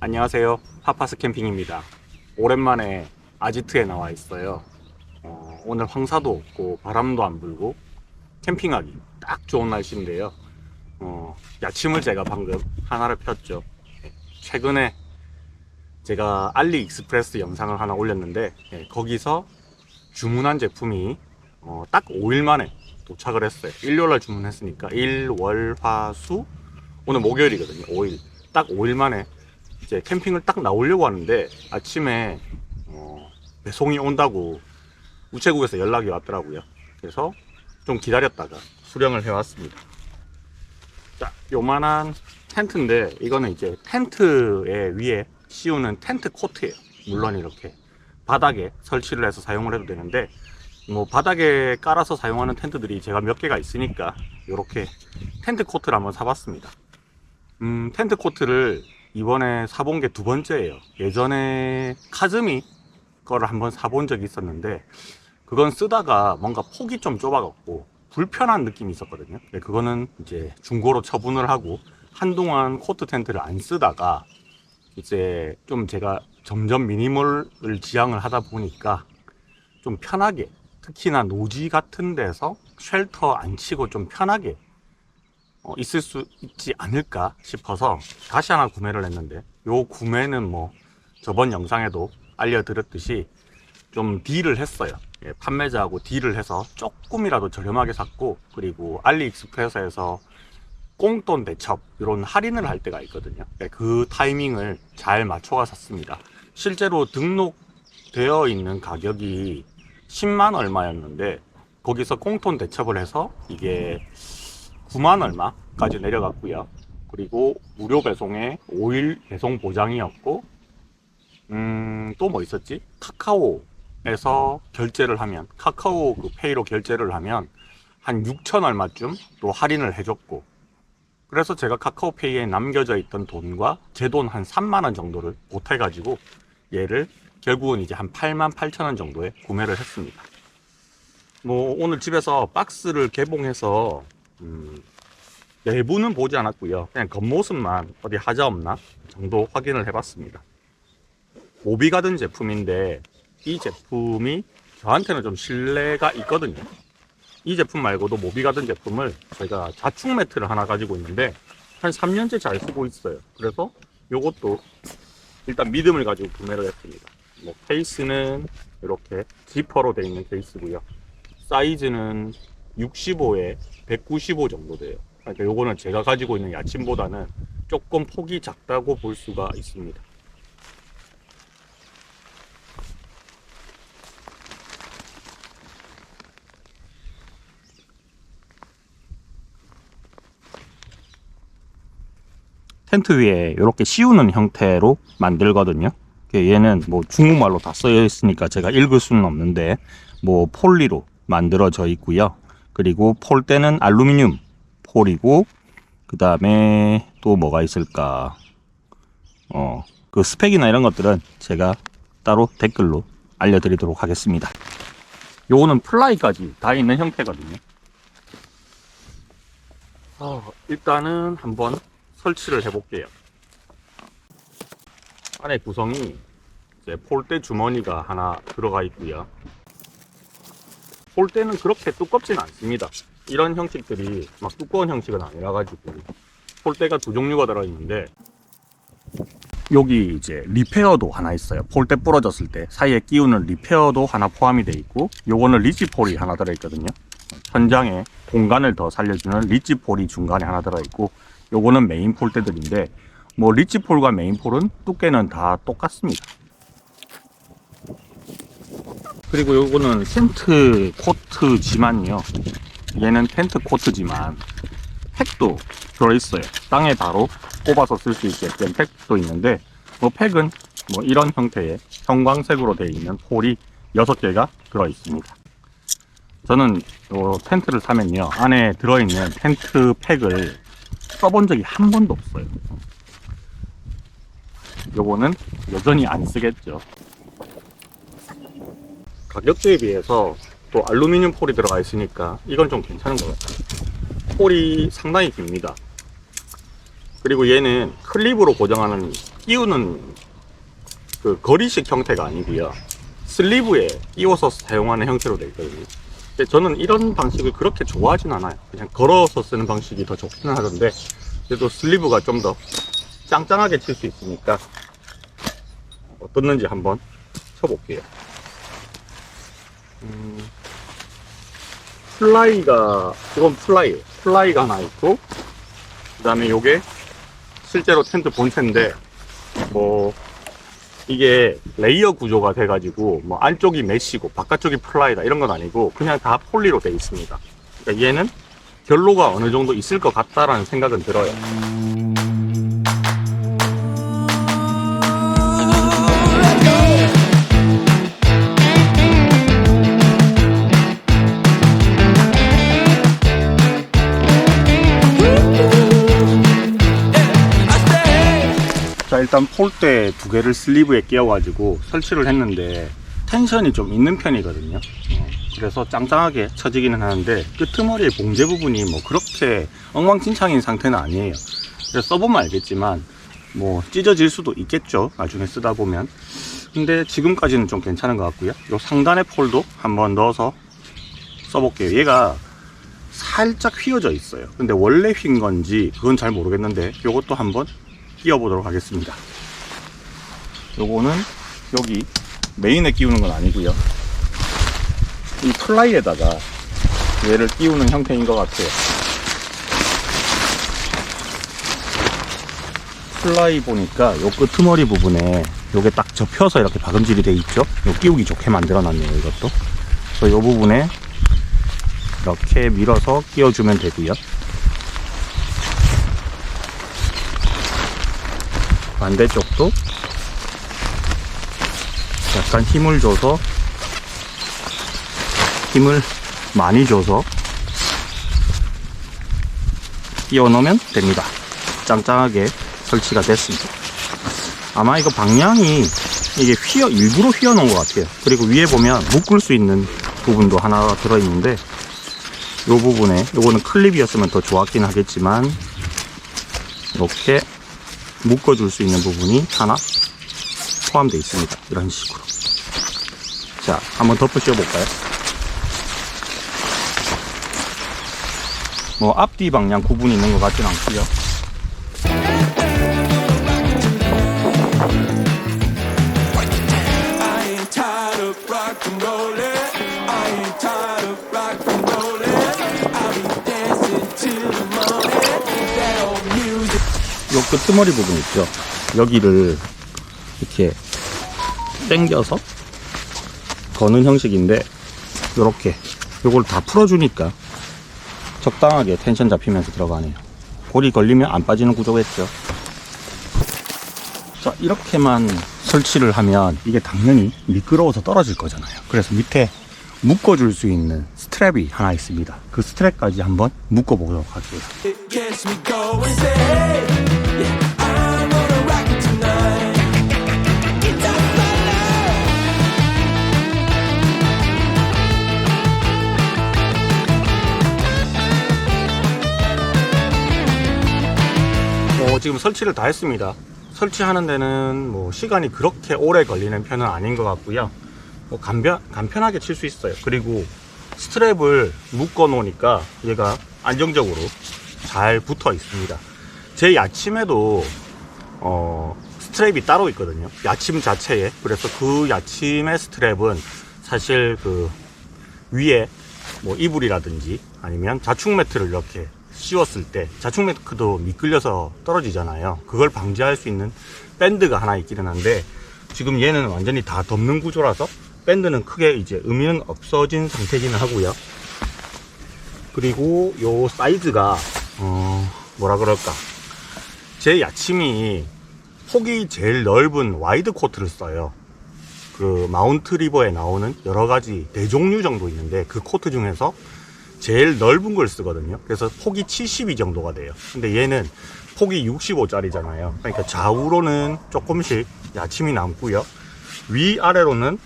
안녕하세요. 파파스 캠핑입니다. 오랜만에 아지트에 나와 있어요. 오늘 황사도 없고 바람도 안 불고 캠핑하기 딱 좋은 날씨인데요. 야침을 제가 방금 하나를 폈죠. 최근에 제가 알리익스프레스 영상을 하나 올렸는데 거기서 주문한 제품이 딱 5일 만에 도착을 했어요. 일요일날 주문했으니까 일, 월, 화, 수, 오늘 목요일이거든요. 5일. 딱 5일 만에 이제 캠핑을 딱 나오려고 하는데 아침에 배송이 온다고 우체국에서 연락이 왔더라고요. 그래서 좀 기다렸다가 수령을 해왔습니다. 자, 요만한 텐트인데 이거는 이제 텐트의 위에 씌우는 텐트 코트예요. 물론 이렇게 바닥에 설치를 해서 사용을 해도 되는데 뭐 바닥에 깔아서 사용하는 텐트들이 제가 몇 개가 있으니까 이렇게 텐트 코트를 한번 사봤습니다. 텐트 코트를 이번에 사본 게 두 번째예요. 예전에 카즈미 거를 한번 사본 적이 있었는데 그건 쓰다가 뭔가 폭이 좀 좁아갖고 불편한 느낌이 있었거든요. 그거는 이제 중고로 처분을 하고 한동안 코트 텐트를 안 쓰다가 이제 좀 제가 점점 미니멀을 지향을 하다 보니까 좀 편하게, 특히나 노지 같은 데서 쉘터 안 치고 좀 편하게 있을 수 있지 않을까 싶어서 다시 하나 구매를 했는데, 요 구매는 뭐 저번 영상에도 알려드렸듯이 좀 딜을 했어요. 판매자하고 딜을 해서 조금이라도 저렴하게 샀고, 그리고 알리익스프레스에서 꽁돈 대첩 이런 할인을 할 때가 있거든요. 그 타이밍을 잘 맞춰가 샀습니다. 실제로 등록되어 있는 가격이 10만 얼마였는데 거기서 꽁돈 대첩을 해서 이게 9만 얼마까지 내려갔고요. 그리고 무료 배송에 5일 배송 보장이었고, 또 뭐 있었지? 카카오에서 결제를 하면, 카카오 그 페이로 결제를 하면 한 6천 얼마쯤 또 할인을 해줬고, 그래서 제가 카카오페이에 남겨져 있던 돈과 제 돈 한 3만 원 정도를 보태가지고 얘를 결국은 이제 한 8만 8천 원 정도에 구매를 했습니다. 뭐 오늘 집에서 박스를 개봉해서 내부는 보지 않았고요. 그냥 겉모습만 어디 하자 없나 정도 확인을 해봤습니다. 모비가든 제품인데 이 제품이 저한테는 좀 신뢰가 있거든요. 이 제품 말고도 모비가든 제품을 제가 자충 매트를 하나 가지고 있는데 한 3년째 잘 쓰고 있어요. 그래서 요것도 일단 믿음을 가지고 구매를 했습니다. 뭐 케이스는 이렇게 지퍼로 되어 있는 케이스고요. 사이즈는 65에 195 정도 돼요. 그러니까 요거는 제가 가지고 있는 야침보다는 조금 폭이 작다고 볼 수가 있습니다. 텐트 위에 이렇게 씌우는 형태로 만들거든요. 얘는 뭐 중국말로 다 쓰여 있으니까 제가 읽을 수는 없는데 뭐 폴리로 만들어져 있고요. 그리고 폴대는 알루미늄 폴이고, 그 다음에 또 뭐가 있을까? 그 스펙이나 이런 것들은 제가 따로 댓글로 알려드리도록 하겠습니다. 요거는 플라이까지 다 있는 형태거든요. 일단은 한번 설치를 해볼게요. 안에 구성이 이제 폴대 주머니가 하나 들어가 있고요. 폴대는 그렇게 두껍진 않습니다. 이런 형식들이 막 두꺼운 형식은 아니라 가지고 폴대가 두 종류가 들어있는데, 여기 이제 리페어도 하나 있어요. 폴대 부러졌을 때 사이에 끼우는 리페어도 하나 포함이 되어 있고, 요거는 리치폴이 하나 들어있거든요. 천장에 공간을 더 살려주는 리치폴이 중간에 하나 들어있고, 요거는 메인 폴대들인데 뭐 리치폴과 메인폴은 두께는 다 똑같습니다. 그리고 요거는 텐트 코트지만요, 얘는 텐트 코트지만 팩도 들어있어요. 땅에 바로 꼽아서 쓸 수 있게끔 팩도 있는데, 뭐 팩은 뭐 이런 형태의 형광색으로 되어 있는 폴이 6개가 들어있습니다. 저는 요 텐트를 사면요, 안에 들어있는 텐트 팩을 써본 적이 한 번도 없어요. 요거는 여전히 안 쓰겠죠. 가격대에 비해서 또 알루미늄 폴이 들어가 있으니까 이건 좀 괜찮은 것 같아요. 폴이 상당히 깁니다. 그리고 얘는 클립으로 고정하는 끼우는 그 거리식 형태가 아니고요, 슬리브에 끼워서 사용하는 형태로 되어 있거든요. 근데 저는 이런 방식을 그렇게 좋아하진 않아요. 그냥 걸어서 쓰는 방식이 더 좋기는 하던데, 그래도 슬리브가 좀 더 짱짱하게 칠 수 있으니까 어떻는지 한번 쳐볼게요. 이건 플라이예요. 플라이가 하나 있고, 그 다음에 요게 실제로 텐트 본체인데, 뭐 이게 레이어 구조가 돼가지고 뭐 안쪽이 메쉬고 바깥쪽이 플라이다 이런 건 아니고 그냥 다 폴리로 되어 있습니다. 그러니까 얘는 결로가 어느 정도 있을 것 같다라는 생각은 들어요. 자, 일단 폴대 두 개를 슬리브에 끼워가지고 설치를 했는데 텐션이 좀 있는 편이거든요. 그래서 짱짱하게 쳐지기는 하는데 끄트머리의 봉제 부분이 뭐 그렇게 엉망진창인 상태는 아니에요. 그래서 써보면 알겠지만 뭐 찢어질 수도 있겠죠, 나중에 쓰다 보면. 근데 지금까지는 좀 괜찮은 것 같고요. 요 상단의 폴도 한번 넣어서 써볼게요. 얘가 살짝 휘어져 있어요. 근데 원래 휜 건지 그건 잘 모르겠는데 요것도 한번 끼워 보도록 하겠습니다. 요거는 여기 메인에 끼우는 건 아니고요, 이 플라이에다가 얘를 끼우는 형태인 것 같아요. 플라이 보니까 요 끄트머리 부분에 요게 딱 접혀서 이렇게 박음질이 돼 있죠. 요 끼우기 좋게 만들어 놨네요, 이것도. 그래서 요 부분에 이렇게 밀어서 끼워주면 되고요. 반대쪽도 약간 힘을 많이 줘서 끼워 넣으면 됩니다. 짱짱하게 설치가 됐습니다. 아마 이거 방향이 이게 일부러 휘어 놓은 것 같아요. 그리고 위에 보면 묶을 수 있는 부분도 하나 들어있는데, 이 부분에, 요거는 클립이었으면 더 좋았긴 하겠지만 이렇게 묶어줄 수 있는 부분이 하나 포함되어 있습니다. 이런 식으로. 자, 한번 덮어 씌워볼까요? 뭐 앞뒤 방향 구분이 있는 것 같진 않고요. 요 끄트머리 부분 있죠, 여기를 이렇게 당겨서 거는 형식인데, 요렇게 요걸 다 풀어주니까 적당하게 텐션 잡히면서 들어가네요. 골이 걸리면 안 빠지는 구조겠죠. 자, 이렇게만 설치를 하면 이게 당연히 미끄러워서 떨어질 거잖아요. 그래서 밑에 묶어줄 수 있는 스트랩이 하나 있습니다. 그 스트랩까지 한번 묶어보도록 할게요. 지금 설치를 다 했습니다. 설치하는 데는 뭐 시간이 그렇게 오래 걸리는 편은 아닌 것 같고요. 뭐 간편하게 칠 수 있어요. 그리고 스트랩을 묶어 놓으니까 얘가 안정적으로 잘 붙어 있습니다. 제 야침에도 스트랩이 따로 있거든요, 야침 자체에. 그래서 그 야침의 스트랩은 사실 그 위에 뭐 이불이라든지 아니면 자충 매트를 이렇게 씌웠을 때 자충 매트도 미끌려서 떨어지잖아요. 그걸 방지할 수 있는 밴드가 하나 있기는 한데, 지금 얘는 완전히 다 덮는 구조라서 밴드는 크게 이제 의미는 없어진 상태기는 하고요. 그리고 요 사이즈가 뭐라 그럴까, 제 야침이 폭이 제일 넓은 와이드 코트를 써요. 그 마운트 리버에 나오는 여러 가지 대종류 정도 있는데 그 코트 중에서 제일 넓은 걸 쓰거든요. 그래서 폭이 72 정도가 돼요. 근데 얘는 폭이 65짜리잖아요. 그러니까 좌우로는 조금씩 야침이 남고요, 위아래로는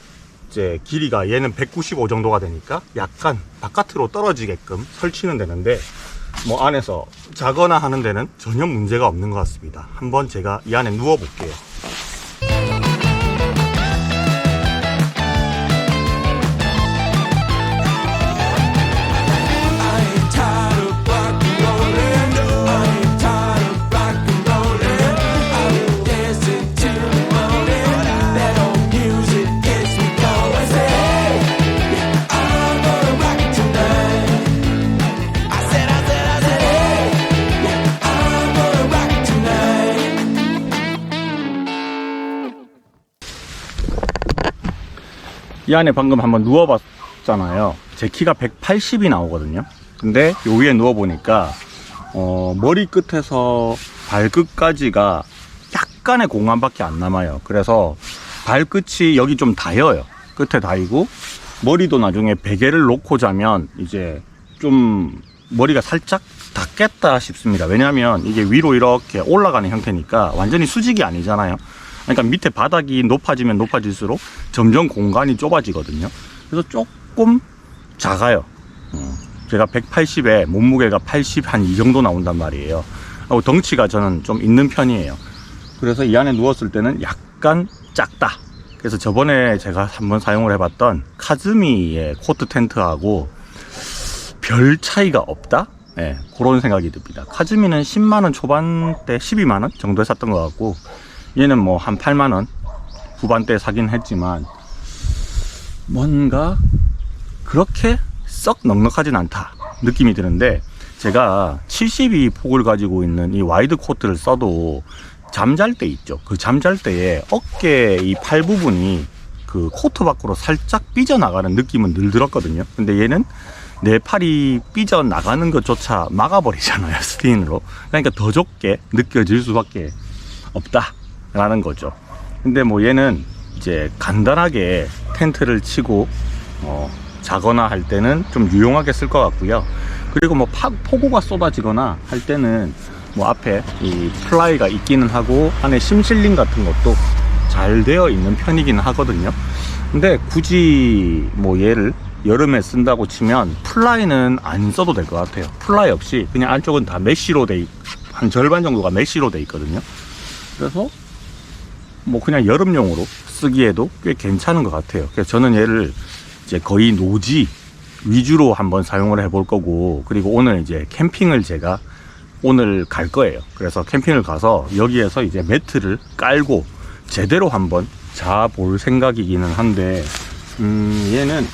이제 길이가 얘는 195 정도가 되니까 약간 바깥으로 떨어지게끔 설치는 되는데, 뭐 안에서 자거나 하는 데는 전혀 문제가 없는 것 같습니다. 한번 제가 이 안에 누워 볼게요. 이 안에 방금 한번 누워봤잖아요. 제 키가 180이 나오거든요. 근데 요 위에 누워보니까 머리 끝에서 발끝까지가 약간의 공간밖에 안 남아요. 그래서 발끝이 여기 좀 닿여요. 끝에 닿이고 머리도 나중에 베개를 놓고 자면 이제 좀 머리가 살짝 닿겠다 싶습니다. 왜냐하면 이게 위로 이렇게 올라가는 형태니까 완전히 수직이 아니잖아요. 그러니까 밑에 바닥이 높아지면 높아질수록 점점 공간이 좁아지거든요. 그래서 조금 작아요. 제가 180에 몸무게가 80 한 이 정도 나온단 말이에요. 하고 덩치가 저는 좀 있는 편이에요. 그래서 이 안에 누웠을 때는 약간 작다. 그래서 저번에 제가 한번 사용을 해봤던 카즈미의 코트 텐트하고 별 차이가 없다? 네, 그런 생각이 듭니다. 카즈미는 10만원 초반대 12만원 정도에 샀던 것 같고, 얘는 뭐 한 8만원 후반대에 사긴 했지만 뭔가 그렇게 썩 넉넉하진 않다 느낌이 드는데, 제가 72폭을 가지고 있는 이 와이드 코트를 써도 잠잘 때 있죠. 그 잠잘 때에 어깨 이 팔 부분이 그 코트 밖으로 살짝 삐져나가는 느낌은 늘 들었거든요. 근데 얘는 내 팔이 삐져나가는 것조차 막아버리잖아요, 스틴으로. 그러니까 더 좁게 느껴질 수밖에 없다 라는 거죠. 근데 뭐 얘는 이제 간단하게 텐트를 치고 자거나 할 때는 좀 유용하게 쓸 것 같고요. 그리고 뭐 폭우가 쏟아지거나 할 때는 뭐 앞에 이 플라이가 있기는 하고 안에 심실링 같은 것도 잘 되어 있는 편이기는 하거든요. 근데 굳이 뭐 얘를 여름에 쓴다고 치면 플라이는 안 써도 될 것 같아요. 플라이 없이 그냥 안쪽은 다 메쉬로 한 절반 정도가 메쉬로 돼 있거든요. 그래서 뭐 그냥 여름용으로 쓰기에도 꽤 괜찮은 것 같아요. 그래서 저는 얘를 이제 거의 노지 위주로 한번 사용을 해볼 거고, 그리고 오늘 이제 캠핑을 제가 오늘 갈 거예요. 그래서 캠핑을 가서 여기에서 이제 매트를 깔고 제대로 한번 자볼 생각이기는 한데, 얘는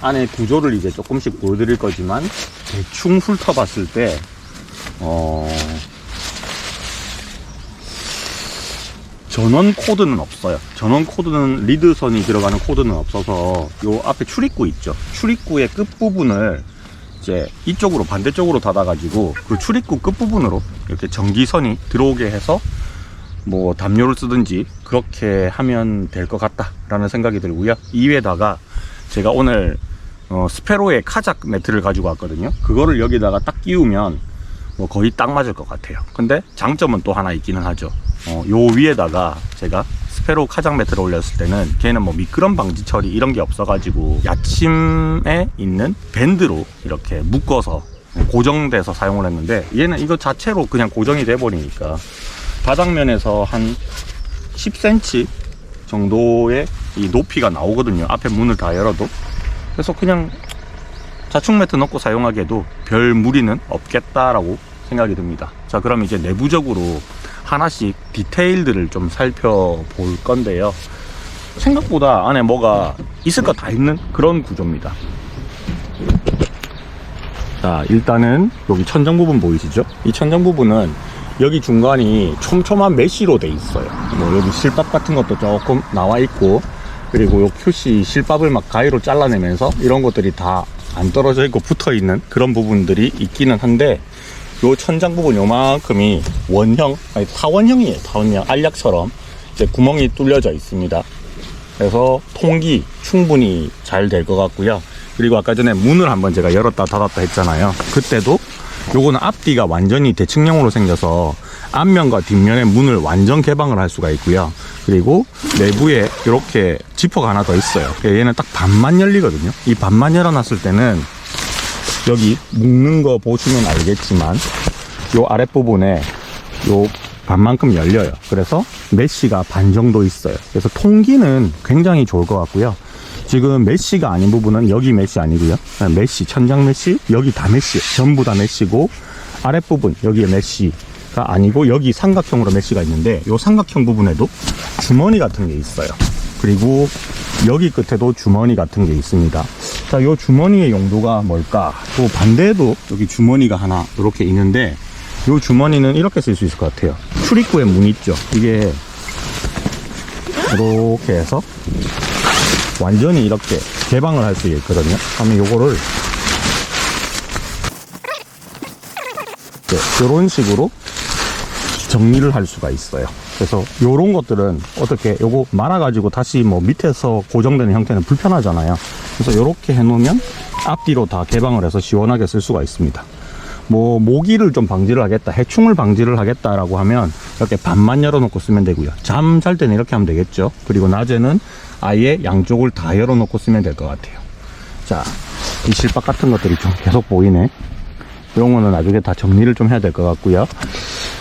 안에 구조를 이제 조금씩 보여드릴 거지만 대충 훑어봤을 때 전원 코드는 없어요. 전원 코드는 리드선이 들어가는 코드는 없어서 요 앞에 출입구 있죠. 출입구의 끝부분을 이제 이쪽으로 반대쪽으로 닫아가지고 그 출입구 끝부분으로 이렇게 전기선이 들어오게 해서 뭐 담요를 쓰든지 그렇게 하면 될 것 같다라는 생각이 들고요. 이외에다가 제가 오늘 스페로의 카작 매트를 가지고 왔거든요. 그거를 여기다가 딱 끼우면 뭐 거의 딱 맞을 것 같아요. 근데 장점은 또 하나 있기는 하죠. 요 위에다가 제가 스페로 카작 매트를 올렸을 때는 걔는 뭐 미끄럼 방지 처리 이런 게 없어가지고 야침에 있는 밴드로 이렇게 묶어서 고정돼서 사용을 했는데, 얘는 이거 자체로 그냥 고정이 돼 버리니까 바닥면에서 한 10cm 정도의 이 높이가 나오거든요. 앞에 문을 다 열어도. 그래서 그냥 자충 매트 넣고 사용하기에도 별 무리는 없겠다라고 생각이 듭니다. 자, 그럼 이제 내부적으로 하나씩 디테일들을 좀 살펴볼 건데요. 생각보다 안에 뭐가 있을 거 다 있는 그런 구조입니다. 자, 일단은 여기 천장 부분 보이시죠? 이 천장 부분은 여기 중간이 촘촘한 메쉬로 돼 있어요. 뭐 여기 실밥 같은 것도 조금 나와 있고, 그리고 요 큐시 실밥을 막 가위로 잘라내면서 이런 것들이 다 안 떨어져 있고 붙어 있는 그런 부분들이 있기는 한데, 요 천장 부분 요만큼이 원형, 아니 타원형이에요. 타원형 알약처럼 이제 구멍이 뚫려져 있습니다. 그래서 통기 충분히 잘 될 것 같고요. 그리고 아까 전에 문을 한번 제가 열었다 닫았다 했잖아요. 그때도 요거는 앞뒤가 완전히 대칭형으로 생겨서 앞면과 뒷면의 문을 완전 개방을 할 수가 있고요. 그리고 내부에 이렇게 지퍼가 하나 더 있어요. 얘는 딱 반만 열리거든요. 이 반만 열어놨을 때는 여기 묶는 거 보시면 알겠지만 요 아랫부분에 요 반만큼 열려요. 그래서 메쉬가 반 정도 있어요. 그래서 통기는 굉장히 좋을 것 같고요. 지금 메쉬가 아닌 부분은 여기 메쉬 아니고요. 메쉬, 천장 메쉬, 여기 다 메쉬, 전부 다 메쉬고 아랫부분 여기에 메쉬가 아니고 여기 삼각형으로 메쉬가 있는데 요 삼각형 부분에도 주머니 같은 게 있어요. 그리고 여기 끝에도 주머니 같은 게 있습니다. 자, 요 주머니의 용도가 뭘까? 또 반대에도 여기 주머니가 하나 이렇게 있는데 요 주머니는 이렇게 쓸 수 있을 것 같아요. 출입구에 문 있죠. 이게 이렇게 해서 완전히 이렇게 개방을 할 수 있거든요. 그러면 요거를 이런 식으로 정리를 할 수가 있어요. 그래서 요런 것들은 어떻게 요거 말아가지고 다시 뭐 밑에서 고정되는 형태는 불편하잖아요. 그래서 요렇게 해놓으면 앞뒤로 다 개방을 해서 시원하게 쓸 수가 있습니다. 뭐 모기를 좀 방지를 하겠다, 해충을 방지를 하겠다라고 하면 이렇게 반만 열어놓고 쓰면 되고요. 잠 잘 때는 이렇게 하면 되겠죠. 그리고 낮에는 아예 양쪽을 다 열어놓고 쓰면 될 것 같아요. 자, 이 실밥 같은 것들이 좀 계속 보이네. 이런 거는 나중에 다 정리를 좀 해야 될 것 같고요.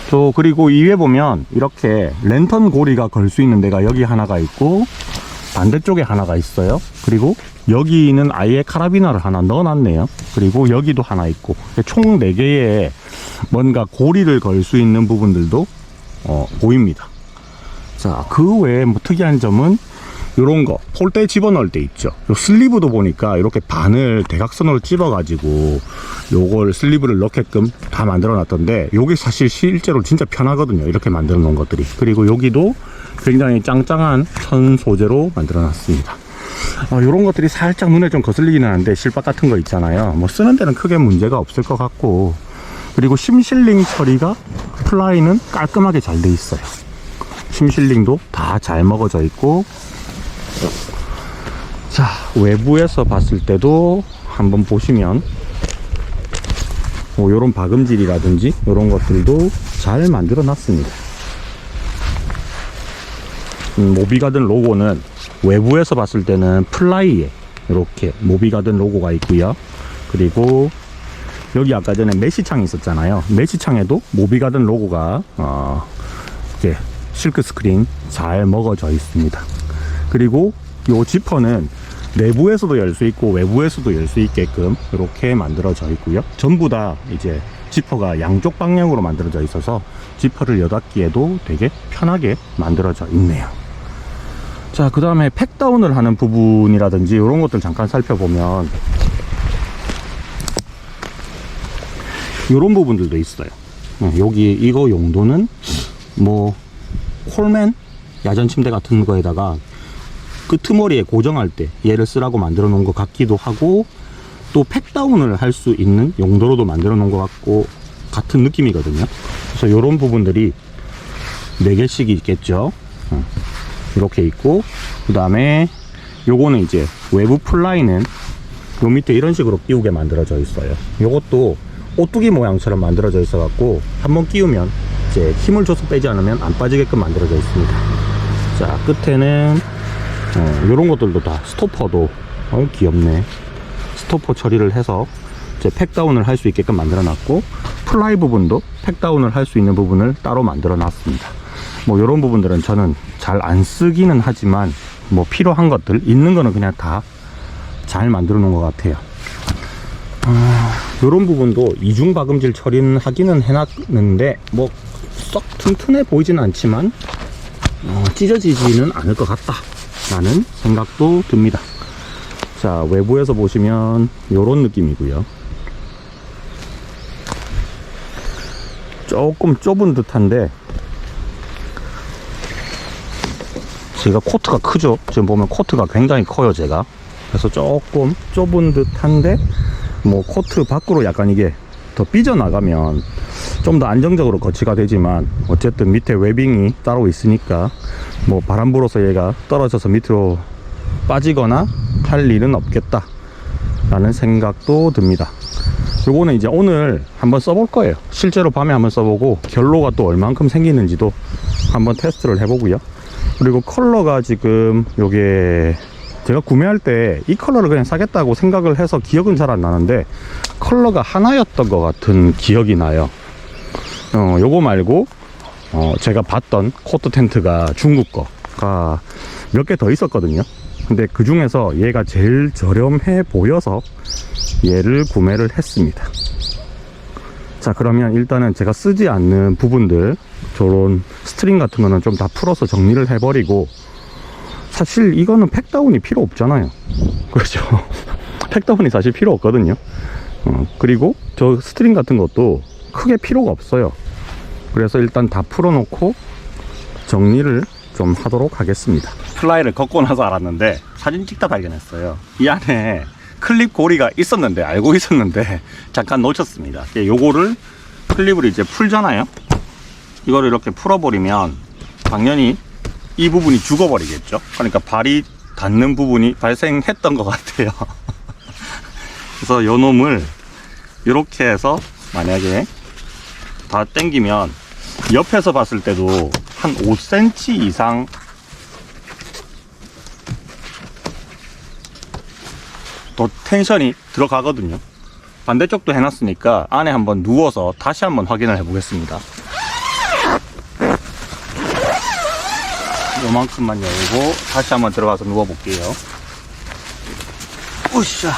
또 그리고 이 위에 보면 이렇게 랜턴 고리가 걸 수 있는 데가 여기 하나가 있고 반대쪽에 하나가 있어요. 그리고 여기는 아예 카라비나를 하나 넣어놨네요. 그리고 여기도 하나 있고 총 4개의 뭔가 고리를 걸 수 있는 부분들도 보입니다. 자, 그 외에 뭐 특이한 점은 요런 거 폴대 집어넣을 때 있죠. 요 슬리브도 보니까 이렇게 반을 대각선으로 집어가지고 요걸 슬리브를 넣게끔 다 만들어 놨던데 요게 사실 실제로 진짜 편하거든요. 이렇게 만들어 놓은 것들이. 그리고 여기도 굉장히 짱짱한 천 소재로 만들어 놨습니다. 요런 것들이 살짝 눈에 좀 거슬리긴 하는데 실밥 같은 거 있잖아요. 뭐 쓰는 데는 크게 문제가 없을 것 같고, 그리고 심실링 처리가 플라이는 깔끔하게 잘 돼 있어요. 심실링도 다 잘 먹어져 있고, 자, 외부에서 봤을 때도 한번 보시면 뭐 요런 박음질이라든지 요런 것들도 잘 만들어 놨습니다. 모비가든 로고는 외부에서 봤을 때는 플라이에 이렇게 모비가든 로고가 있고요. 그리고 여기 아까 전에 메시창이 있었잖아요. 메시창에도 모비가든 로고가 이렇게 실크 스크린 잘 먹어져 있습니다. 그리고 요 지퍼는 내부에서도 열 수 있고 외부에서도 열 수 있게끔 이렇게 만들어져 있고요. 전부 다 이제 지퍼가 양쪽 방향으로 만들어져 있어서 지퍼를 여닫기에도 되게 편하게 만들어져 있네요. 자, 그 다음에 팩다운을 하는 부분이라든지 이런 것들 잠깐 살펴보면 이런 부분들도 있어요. 여기 이거 용도는 뭐 콜맨 야전 침대 같은 거에다가 끄트머리에 고정할 때 얘를 쓰라고 만들어 놓은 것 같기도 하고, 또 팩다운을 할 수 있는 용도로도 만들어 놓은 것 같고 같은 느낌이거든요. 그래서 이런 부분들이 4개씩이 있겠죠. 이렇게 있고, 그 다음에 요거는 이제 외부 플라이는 요 밑에 이런 식으로 끼우게 만들어져 있어요. 요것도 오뚜기 모양처럼 만들어져 있어 갖고 한번 끼우면 이제 힘을 줘서 빼지 않으면 안 빠지게끔 만들어져 있습니다. 자, 끝에는 요런 것들도 다 스토퍼도 귀엽네. 스토퍼 처리를 해서 이제 팩다운을 할 수 있게끔 만들어 놨고, 플라이 부분도 팩다운을 할 수 있는 부분을 따로 만들어 놨습니다. 뭐 요런 부분들은 저는 잘 안 쓰기는 하지만 뭐 필요한 것들 있는 거는 그냥 다 잘 만들어 놓은 것 같아요. 요런 부분도 이중 박음질 처리는 하기는 해놨는데 뭐 썩 튼튼해 보이지는 않지만 찢어지지는 않을 것 같다 라는 생각도 듭니다. 자, 외부에서 보시면 요런 느낌이고요. 조금 좁은 듯한데 제가 코트가 크죠. 지금 보면 코트가 굉장히 커요, 제가. 그래서 조금 좁은 듯한데 뭐 코트 밖으로 약간 이게 더 삐져나가면 좀 더 안정적으로 거치가 되지만, 어쨌든 밑에 웨빙이 따로 있으니까 뭐 바람 불어서 얘가 떨어져서 밑으로 빠지거나 할 일은 없겠다 라는 생각도 듭니다. 요거는 이제 오늘 한번 써볼 거예요. 실제로 밤에 한번 써보고 결로가 또 얼만큼 생기는지도 한번 테스트를 해보고요. 그리고 컬러가 지금 요게 제가 구매할 때 이 컬러를 그냥 사겠다고 생각을 해서 기억은 잘 안 나는데 컬러가 하나였던 것 같은 기억이 나요. 요거 말고 제가 봤던 코트 텐트가 중국 거가 몇 개 더 있었거든요. 근데 그 중에서 얘가 제일 저렴해 보여서 얘를 구매를 했습니다. 자, 그러면 일단은 제가 쓰지 않는 부분들, 저런 스트링 같은 거는 좀 다 풀어서 정리를 해버리고, 사실 이거는 팩다운이 필요 없잖아요. 그렇죠? 팩다운이 사실 필요 없거든요. 그리고 저 스트링 같은 것도 크게 필요가 없어요. 그래서 일단 다 풀어놓고 정리를 좀 하도록 하겠습니다. 플라이를 걷고 나서 알았는데 사진 찍다 발견했어요. 이 안에 클립 고리가 있었는데, 알고 있었는데 잠깐 놓쳤습니다. 요거를 클립을 이제 풀잖아요. 이거를 이렇게 풀어버리면 당연히 이 부분이 죽어버리겠죠. 그러니까 발이 닿는 부분이 발생했던 것 같아요. 그래서 요 놈을 이렇게 해서 만약에 다 당기면 옆에서 봤을 때도 한 5cm 이상 더 텐션이 들어가거든요. 반대쪽도 해놨으니까 안에 한번 누워서 다시 한번 확인을 해보겠습니다. 요만큼만 열고 다시 한번 들어가서 누워볼게요. 으쌰.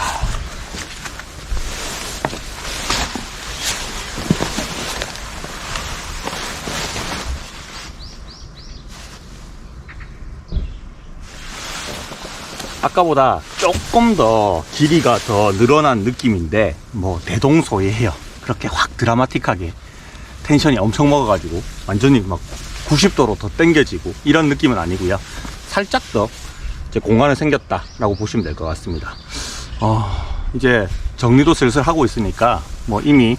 아까보다 조금 더 길이가 더 늘어난 느낌인데 뭐 대동소이해요. 그렇게 확 드라마틱하게 텐션이 엄청 먹어가지고 완전히 막 90도로 더 당겨지고 이런 느낌은 아니고요. 살짝 더 이제 공간이 생겼다 라고 보시면 될 것 같습니다. 이제 정리도 슬슬 하고 있으니까 뭐 이미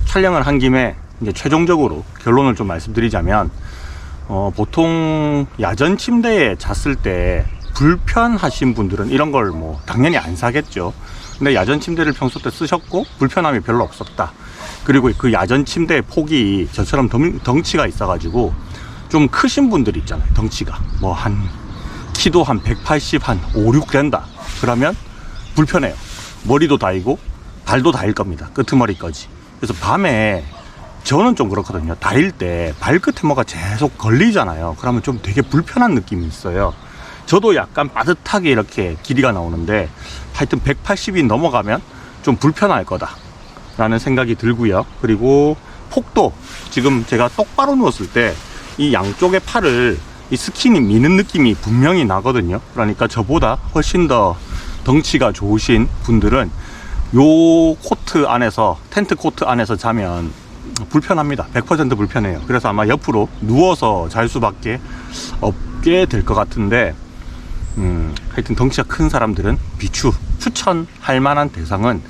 촬영을 한 김에 이제 최종적으로 결론을 좀 말씀드리자면, 보통 야전 침대에 잤을 때 불편하신 분들은 이런 걸 뭐 당연히 안 사겠죠. 근데 야전 침대를 평소 때 쓰셨고 불편함이 별로 없었다. 그리고 그 야전 침대의 폭이 저처럼 덩치가 있어가지고 좀 크신 분들 있잖아요. 덩치가 뭐 한 키도 한 180, 한 5, 6 된다. 그러면 불편해요. 머리도 다이고 발도 다일 겁니다. 끄트머리까지. 그래서 밤에 저는 좀 그렇거든요. 다일 때 발끝에 뭐가 계속 걸리잖아요. 그러면 좀 되게 불편한 느낌이 있어요. 저도 약간 빠듯하게 이렇게 길이가 나오는데 하여튼 180이 넘어가면 좀 불편할 거다 라는 생각이 들고요. 그리고 폭도 지금 제가 똑바로 누웠을 때 이 양쪽의 팔을 이 스킨이 미는 느낌이 분명히 나거든요. 그러니까 저보다 훨씬 더 덩치가 좋으신 분들은 요 코트 안에서, 텐트 코트 안에서 자면 불편합니다. 100% 불편해요. 그래서 아마 옆으로 누워서 잘 수밖에 없게 될 것 같은데, 하여튼 덩치가 큰 사람들은 비추 추천할 만한 대상은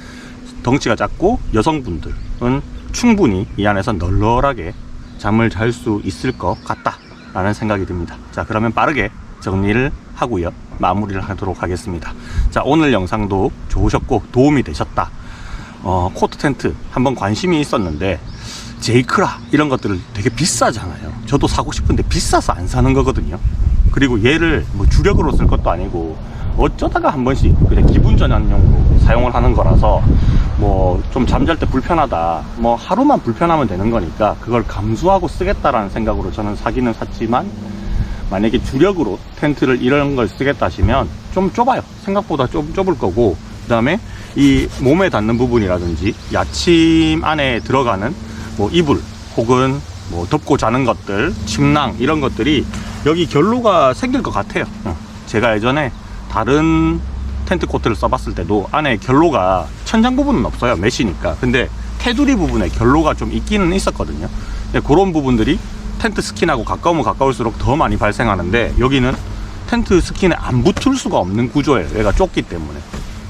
덩치가 작고 여성분들은 충분히 이 안에서 널널하게 잠을 잘 수 있을 것 같다 라는 생각이 듭니다. 자, 그러면 빠르게 정리를 하고요, 마무리를 하도록 하겠습니다. 자, 오늘 영상도 좋으셨고 도움이 되셨다. 코트 텐트 한번 관심이 있었는데 제이크라 이런 것들을 되게 비싸잖아요. 저도 사고 싶은데 비싸서 안 사는 거거든요. 그리고 얘를 뭐 주력으로 쓸 것도 아니고 어쩌다가 한 번씩 그냥 기분 전환용으로 사용을 하는 거라서 뭐 좀 잠잘 때 불편하다, 뭐 하루만 불편하면 되는 거니까 그걸 감수하고 쓰겠다라는 생각으로 저는 사기는 샀지만, 만약에 주력으로 텐트를 이런 걸 쓰겠다 하시면 좀 좁아요. 생각보다 좀 좁을 거고, 그 다음에 이 몸에 닿는 부분이라든지 야침 안에 들어가는 뭐 이불 혹은 뭐 덮고 자는 것들, 침낭 이런 것들이 여기 결로가 생길 것 같아요. 제가 예전에 다른 텐트 코트를 써봤을 때도 안에 결로가, 천장 부분은 없어요, 메시니까. 근데 테두리 부분에 결로가 좀 있기는 있었거든요. 근데 그런 부분들이 텐트 스킨하고 가까우면 가까울수록 더 많이 발생하는데, 여기는 텐트 스킨에 안 붙을 수가 없는 구조예요. 얘가 좁기 때문에.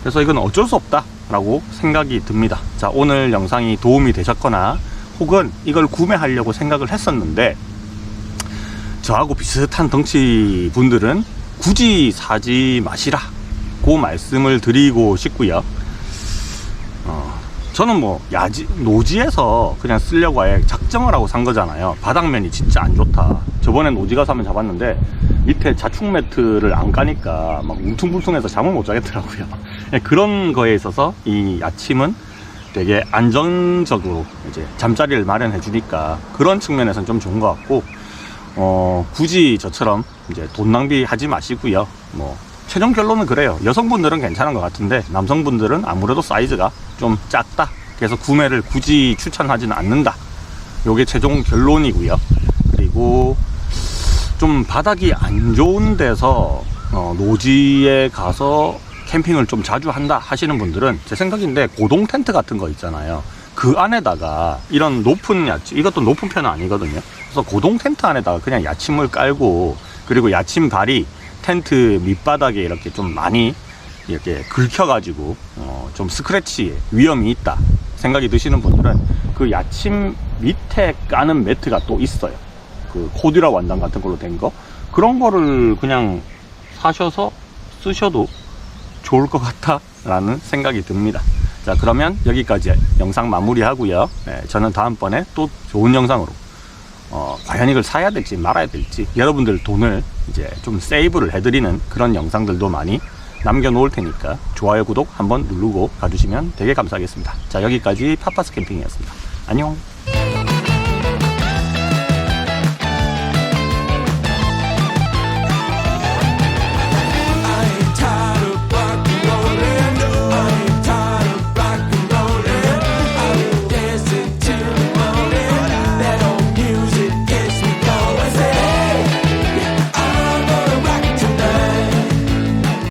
그래서 이건 어쩔 수 없다 라고 생각이 듭니다. 자, 오늘 영상이 도움이 되셨거나 혹은 이걸 구매하려고 생각을 했었는데 저하고 비슷한 덩치 분들은 굳이 사지 마시라 그 말씀을 드리고 싶고요. 저는 뭐 노지에서 그냥 쓰려고 아예 작정을 하고 산 거잖아요. 바닥면이 진짜 안 좋다. 저번에 노지 가서 한번 잡았는데 밑에 자충 매트를 안 까니까 막 뭉퉁뭉퉁해서 잠을 못 자겠더라고요. 그런 거에 있어서 이 야침은 되게 안정적으로 이제 잠자리를 마련해 주니까 그런 측면에서는 좀 좋은 것 같고, 굳이 저처럼 이제 돈 낭비하지 마시고요. 뭐 최종 결론은 그래요. 여성분들은 괜찮은 것 같은데 남성분들은 아무래도 사이즈가 좀 작다. 그래서 구매를 굳이 추천하지는 않는다. 요게 최종 결론이고요. 그리고 좀 바닥이 안 좋은 데서 노지에 가서 캠핑을 좀 자주 한다 하시는 분들은 제 생각인데 고동 텐트 같은 거 있잖아요. 그 안에다가 이런 높은 야침, 이것도 높은 편은 아니거든요. 그래서 고동 텐트 안에다가 그냥 야침을 깔고, 그리고 야침 발이 텐트 밑바닥에 이렇게 좀 많이 이렇게 긁혀가지고 좀 스크래치 위험이 있다 생각이 드시는 분들은 그 야침 밑에 까는 매트가 또 있어요. 그 코듀라 원단 같은 걸로 된 거, 그런 거를 그냥 사셔서 쓰셔도 좋을 것 같다 라는 생각이 듭니다. 자, 그러면 여기까지 영상 마무리 하고요. 네, 저는 다음번에 또 좋은 영상으로 과연 이걸 사야 될지 말아야 될지, 여러분들 돈을 이제 좀 세이브를 해드리는 그런 영상들도 많이 남겨 놓을 테니까 좋아요, 구독 한번 누르고 가주시면 되게 감사하겠습니다. 자, 여기까지 파파스 캠핑이었습니다. 안녕.